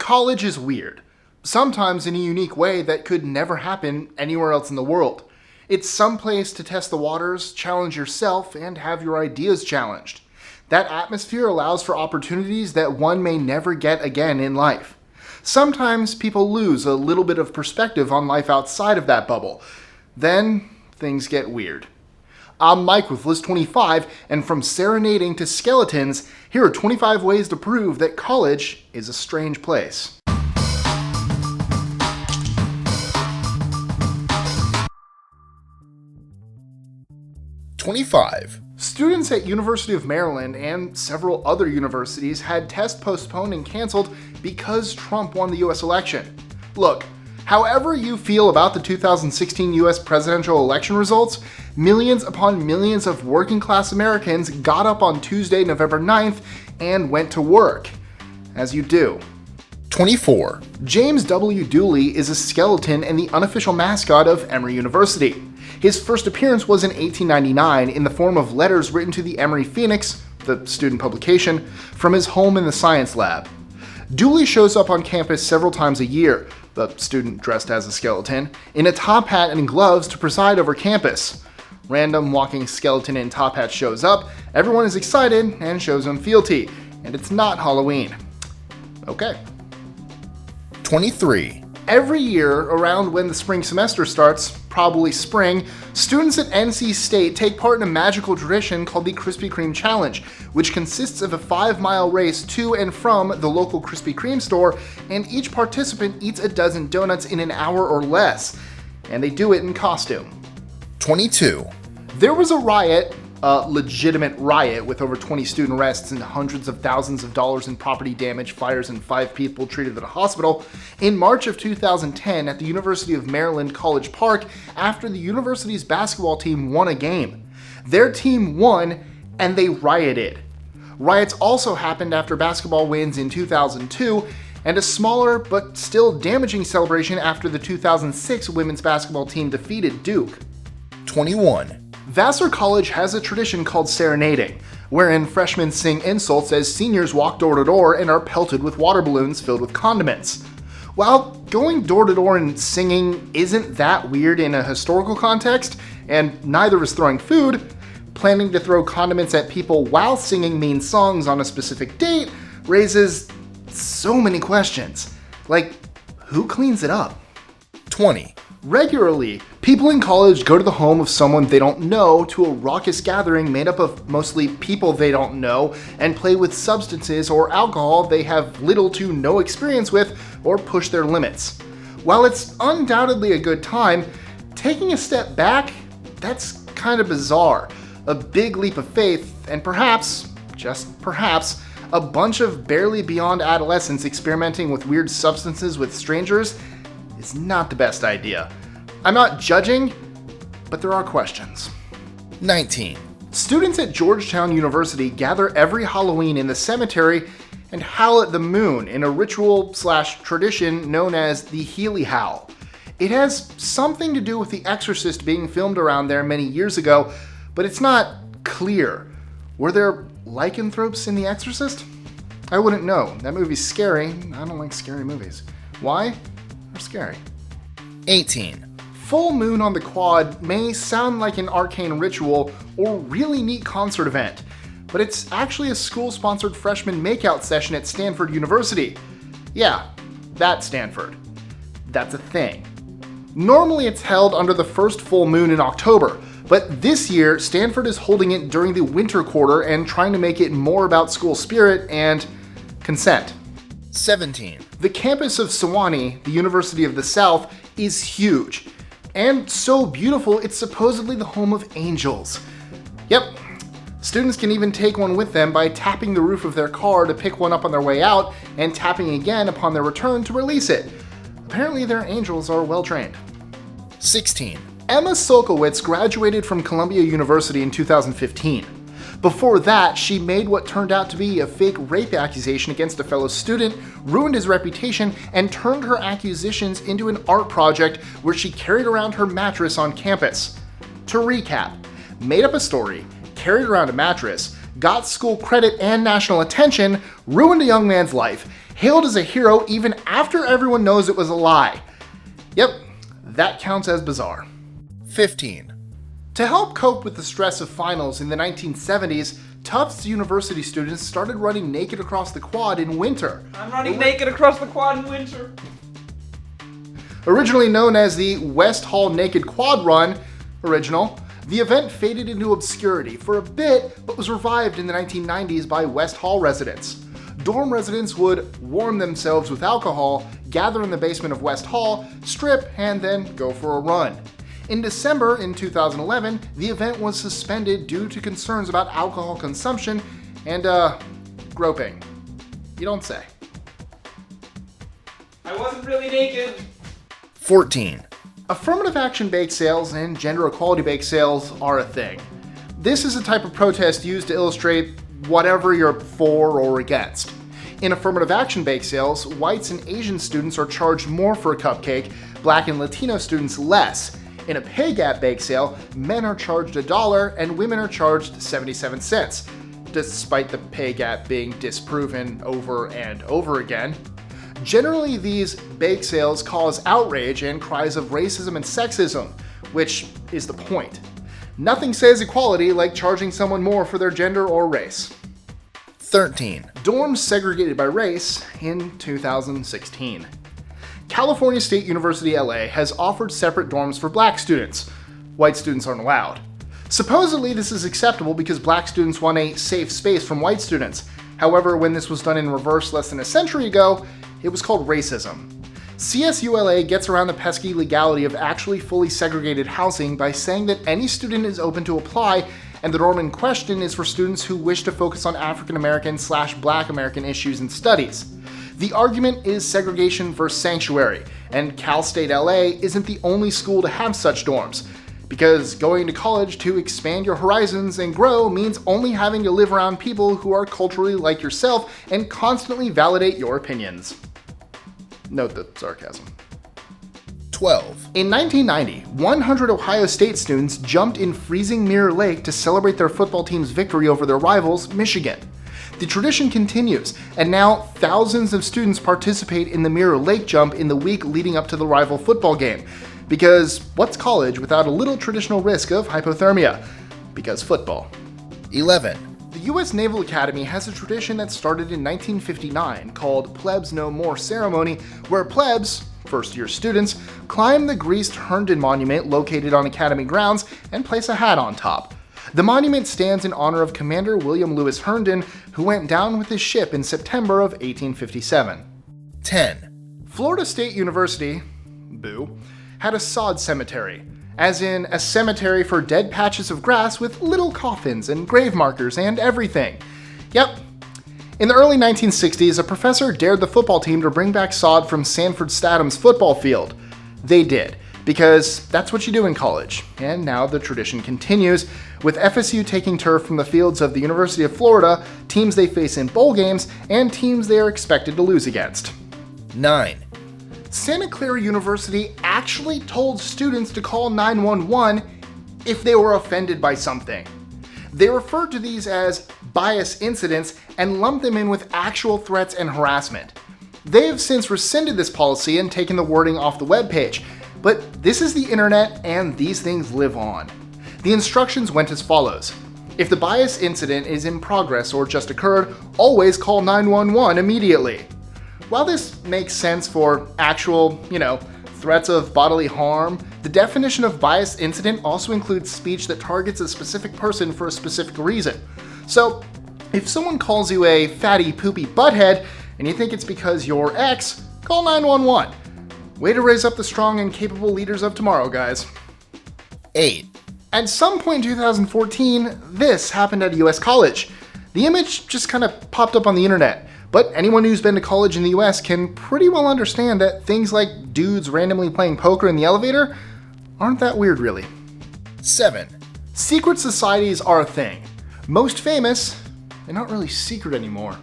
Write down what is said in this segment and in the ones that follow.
College is weird, sometimes in a unique way that could never happen anywhere else in the world. It's some place to test the waters, challenge yourself, and have your ideas challenged. That atmosphere allows for opportunities that one may never get again in life. Sometimes people lose a little bit of perspective on life outside of that bubble. Then things get weird. I'm Mike with List 25, and from Serenading to Skeletons, here are 25 ways to prove that college is a strange place. Students at University of Maryland and several other universities had tests postponed and canceled because Trump won the US election. Look, however you feel about the 2016 US presidential election results, millions upon millions of working class Americans got up on Tuesday, November 9th and went to work. As you do. 24. James W. Dooley is a skeleton and the unofficial mascot of Emory University. His first appearance was in 1899 in the form of letters written to the Emory Phoenix, the student publication, from his home in the science lab. Dooley shows up on campus several times a year, the student dressed as a skeleton, in a top hat and gloves to preside over campus. Random walking skeleton in top hat shows up, everyone is excited and shows him fealty, and it's not Halloween. Okay. 23. Every year, around when the spring semester starts, probably spring, students at NC State take part in a magical tradition called the Krispy Kreme Challenge, which consists of a 5-mile race to and from the local Krispy Kreme store, and each participant eats a dozen donuts in an hour or less, and they do it in costume. 22. There was a riot, a legitimate riot with over 20 student arrests and hundreds of thousands of dollars in property damage, fires, and 5 people treated at a hospital in March of 2010 at the University of Maryland College Park after the university's basketball team won a game. Their team won and they rioted. Riots also happened after basketball wins in 2002 and a smaller but still damaging celebration after the 2006 women's basketball team defeated Duke. 21. Vassar College has a tradition called Serenading, wherein freshmen sing insults as seniors walk door to door and are pelted with water balloons filled with condiments. While going door to door and singing isn't that weird in a historical context, and neither is throwing food, planning to throw condiments at people while singing mean songs on a specific date raises so many questions. Like, who cleans it up? 20. Regularly, people in college go to the home of someone they don't know to a raucous gathering made up of mostly people they don't know and play with substances or alcohol they have little to no experience with or push their limits. While it's undoubtedly a good time, taking a step back, that's kind of bizarre. A big leap of faith and perhaps, just perhaps, a bunch of barely beyond adolescents experimenting with weird substances with strangers is not the best idea. I'm not judging, but there are questions. 19. Students at Georgetown University gather every Halloween in the cemetery and howl at the moon in a ritual/tradition known as the Healy Howl. It has something to do with The Exorcist being filmed around there many years ago, but it's not clear. Were there lycanthropes in The Exorcist? I wouldn't know. That movie's scary. I don't like scary movies. Why? They're scary. 18. Full moon on the quad may sound like an arcane ritual or really neat concert event, but it's actually a school-sponsored freshman makeout session at Stanford University. Yeah, that Stanford. That's a thing. Normally it's held under the first full moon in October, but this year Stanford is holding it during the winter quarter and trying to make it more about school spirit and consent. 17. The campus of Sewanee, the University of the South, is huge. And so beautiful, it's supposedly the home of angels. Yep, students can even take one with them by tapping the roof of their car to pick one up on their way out and tapping again upon their return to release it. Apparently their angels are well trained. 16. Emma Solkowitz graduated from Columbia University in 2015. Before that, she made what turned out to be a fake rape accusation against a fellow student, ruined his reputation, and turned her accusations into an art project where she carried around her mattress on campus. To recap, made up a story, carried around a mattress, got school credit and national attention, ruined a young man's life, Hailed as a hero even after everyone knows it was a lie. Yep, that counts as bizarre. 15. To help cope with the stress of finals in the 1970s, Tufts University students started running naked across the quad in winter. I'm running naked across the quad in winter. Originally known as the West Hall Naked Quad Run, the event faded into obscurity for a bit, but was revived in the 1990s by West Hall residents. Dorm residents would warm themselves with alcohol, gather in the basement of West Hall, strip, and then go for a run. In December in 2011, the event was suspended due to concerns about alcohol consumption and, groping. You don't say. I wasn't really naked. 14. Affirmative action bake sales and gender equality bake sales are a thing. This is a type of protest used to illustrate whatever you're for or against. In affirmative action bake sales, whites and Asian students are charged more for a cupcake, black and Latino students less. In a pay gap bake sale, men are charged $1 and women are charged 77 cents, despite the pay gap being disproven over and over again. Generally, these bake sales cause outrage and cries of racism and sexism, which is the point. Nothing says equality like charging someone more for their gender or race. 13. Dorms segregated by race in 2016. California State University LA has offered separate dorms for black students. White students aren't allowed. Supposedly this is acceptable because black students want a safe space from white students. However, when this was done in reverse less than a century ago, it was called racism. CSULA gets around the pesky legality of actually fully segregated housing by saying that any student is open to apply, and the dorm in question is for students who wish to focus on African American/Black American issues and studies. The argument is segregation versus sanctuary, and Cal State LA isn't the only school to have such dorms, because going to college to expand your horizons and grow means only having to live around people who are culturally like yourself and constantly validate your opinions. Note the sarcasm. 12. In 1990, 100 Ohio State students jumped in freezing Mirror Lake to celebrate their football team's victory over their rivals, Michigan. The tradition continues, and now thousands of students participate in the Mirror Lake jump in the week leading up to the rival football game. Because what's college without a little traditional risk of hypothermia? Because football. 11. The U.S. Naval Academy has a tradition that started in 1959 called Pleb No More ceremony, where plebs, first-year students, climb the greased Herndon Monument located on Academy grounds and place a hat on top. The monument stands in honor of Commander William Lewis Herndon, who went down with his ship in September of 1857. 10. Florida State University, had a sod cemetery, as in a cemetery for dead patches of grass with little coffins and grave markers and everything. Yep. In the early 1960s, a professor dared the football team to bring back sod from Sanford Statham's football field. They did, because that's what you do in college, and now the tradition continues, with FSU taking turf from the fields of the University of Florida, teams they face in bowl games, and teams they are expected to lose against. 9. Santa Clara University actually told students to call 911 if they were offended by something. They referred to these as bias incidents and lumped them in with actual threats and harassment. They have since rescinded this policy and taken the wording off the webpage, but this is the internet and these things live on. The instructions went as follows. If the bias incident is in progress or just occurred, always call 911 immediately. While this makes sense for actual, threats of bodily harm, the definition of bias incident also includes speech that targets a specific person for a specific reason. So, if someone calls you a fatty, poopy butthead, and you think it's because you're X, call 911. Way to raise up the strong and capable leaders of tomorrow, guys. 8. At some point in 2014, this happened at a US college. The image just kind of popped up on the internet. But anyone who's been to college in the US can pretty well understand that things like dudes randomly playing poker in the elevator aren't that weird, really. 7. Secret societies are a thing. Most famous, and not really secret anymore,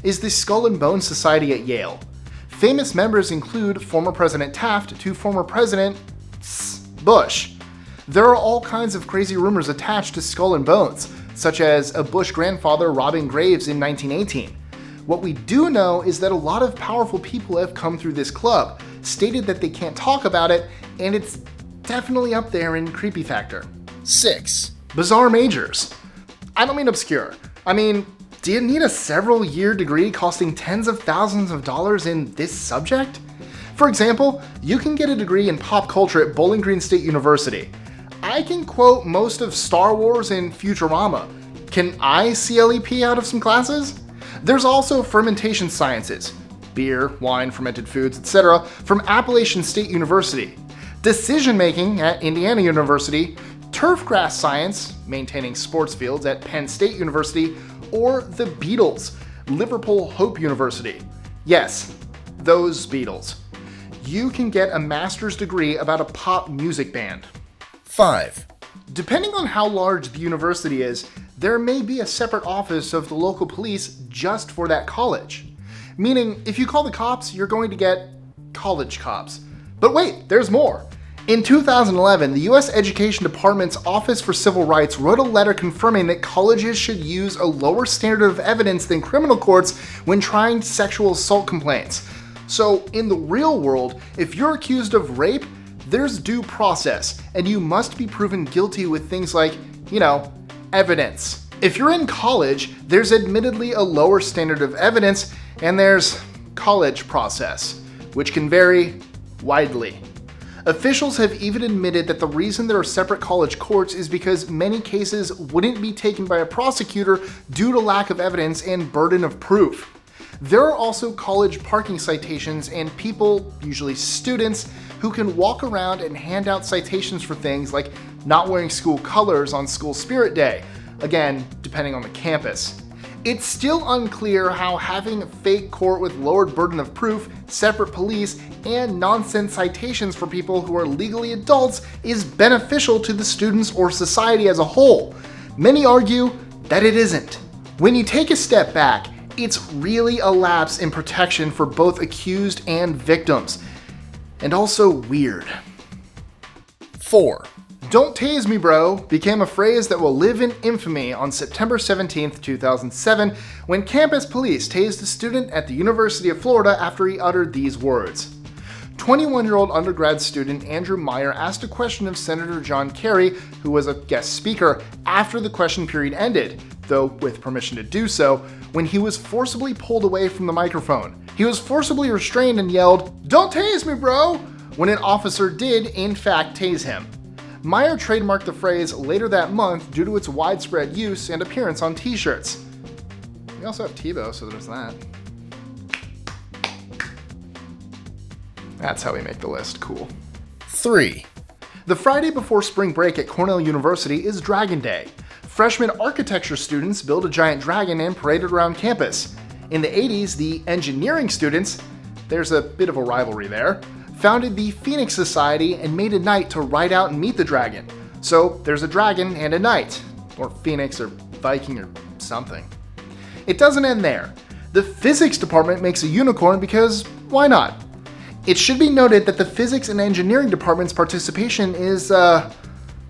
is the Skull and Bones Society at Yale. Famous members include former President Taft to former President Bush. There are all kinds of crazy rumors attached to Skull and Bones, such as a Bush grandfather robbing graves in 1918. What we do know is that a lot of powerful people have come through this club, stated that they can't talk about it, and it's definitely up there in creepy factor. 6, Bizarre majors. I don't mean obscure. I mean, do you need a several-year degree costing tens of thousands of dollars in this subject? For example, you can get a degree in pop culture at Bowling Green State University. I can quote most of Star Wars and Futurama. Can I CLEP out of some classes? There's also fermentation sciences, beer, wine, fermented foods, etc., from Appalachian State University. Decision making at Indiana University, turfgrass science, maintaining sports fields at Penn State University, or the Beatles, Liverpool Hope University. Yes, those Beatles. You can get a master's degree about a pop music band. 5, Depending on how large the university is, there may be a separate office of the local police just for that college. Meaning, if you call the cops, you're going to get college cops. But wait, there's more. In 2011, the U.S. Education Department's Office for Civil Rights wrote a letter confirming that colleges should use a lower standard of evidence than criminal courts when trying sexual assault complaints. So, in the real world, if you're accused of rape, there's due process, and you must be proven guilty with things like, evidence. If you're in college, there's admittedly a lower standard of evidence, and there's college process, which can vary widely. Officials have even admitted that the reason there are separate college courts is because many cases wouldn't be taken by a prosecutor due to lack of evidence and burden of proof. There are also college parking citations and people, usually students, who can walk around and hand out citations for things like not wearing school colors on School Spirit Day, again, depending on the campus. It's still unclear how having a fake court with lowered burden of proof, separate police, and nonsense citations for people who are legally adults is beneficial to the students or society as a whole. Many argue that it isn't. When you take a step back, it's really a lapse in protection for both accused and victims. And also weird. 4, "Don't tase me, bro" became a phrase that will live in infamy on September 17th, 2007, when campus police tased a student at the University of Florida after he uttered these words. 21-year-old undergrad student Andrew Meyer asked a question of Senator John Kerry, who was a guest speaker, after the question period ended, though with permission to do so, when he was forcibly pulled away from the microphone. He was forcibly restrained and yelled, "Don't tase me, bro!" when an officer did, in fact, tase him. Meyer trademarked the phrase later that month due to its widespread use and appearance on t-shirts. We also have Tebow, so there's that. That's how we make the list. Cool. 3, The Friday before spring break at Cornell University is Dragon Day. Freshman architecture students build a giant dragon and parade it around campus. In the 80s, the engineering students, there's a bit of a rivalry there, founded the Phoenix Society and made a knight to ride out and meet the dragon. So there's a dragon and a knight, or Phoenix or Viking or something. It doesn't end there. The physics department makes a unicorn because why not? It should be noted that the physics and engineering department's participation is,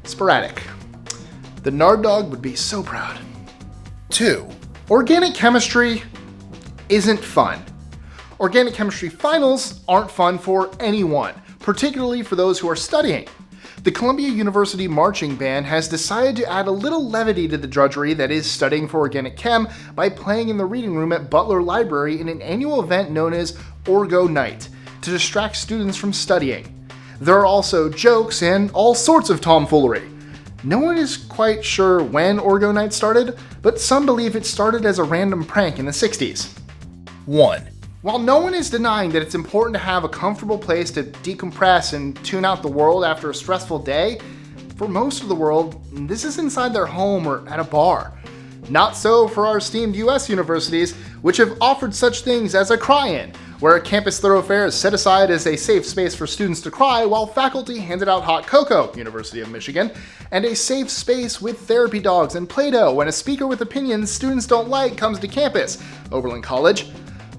sporadic. The Nard Dog would be so proud. 2, Organic chemistry isn't fun. Organic chemistry finals aren't fun for anyone, particularly for those who are studying. The Columbia University Marching Band has decided to add a little levity to the drudgery that is studying for organic chem by playing in the reading room at Butler Library in an annual event known as Orgo Night, to distract students from studying. There are also jokes and all sorts of tomfoolery. No one is quite sure when Orgo Night started, but some believe it started as a random prank in the 60s. 1, While no one is denying that it's important to have a comfortable place to decompress and tune out the world after a stressful day, for most of the world, this is inside their home or at a bar. Not so for our esteemed US universities, which have offered such things as a cry-in, where a campus thoroughfare is set aside as a safe space for students to cry while faculty handed out hot cocoa, University of Michigan, and a safe space with therapy dogs and Play-Doh when a speaker with opinions students don't like comes to campus, Oberlin College.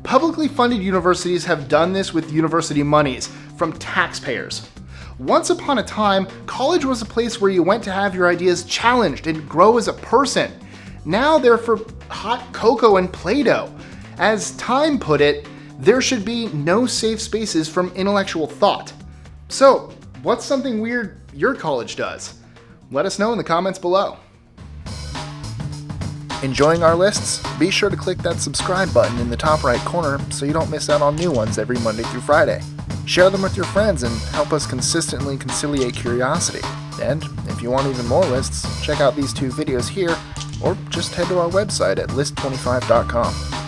Publicly funded universities have done this with university monies from taxpayers. Once upon a time, college was a place where you went to have your ideas challenged and grow as a person. Now they're for hot cocoa and Play-Doh. As Time put it, there should be no safe spaces from intellectual thought. So, what's something weird your college does? Let us know in the comments below. Enjoying our lists? Be sure to click that subscribe button in the top right corner so you don't miss out on new ones every Monday through Friday. Share them with your friends and help us consistently conciliate curiosity. And if you want even more lists, check out these 2 videos here, or just head to our website at list25.com.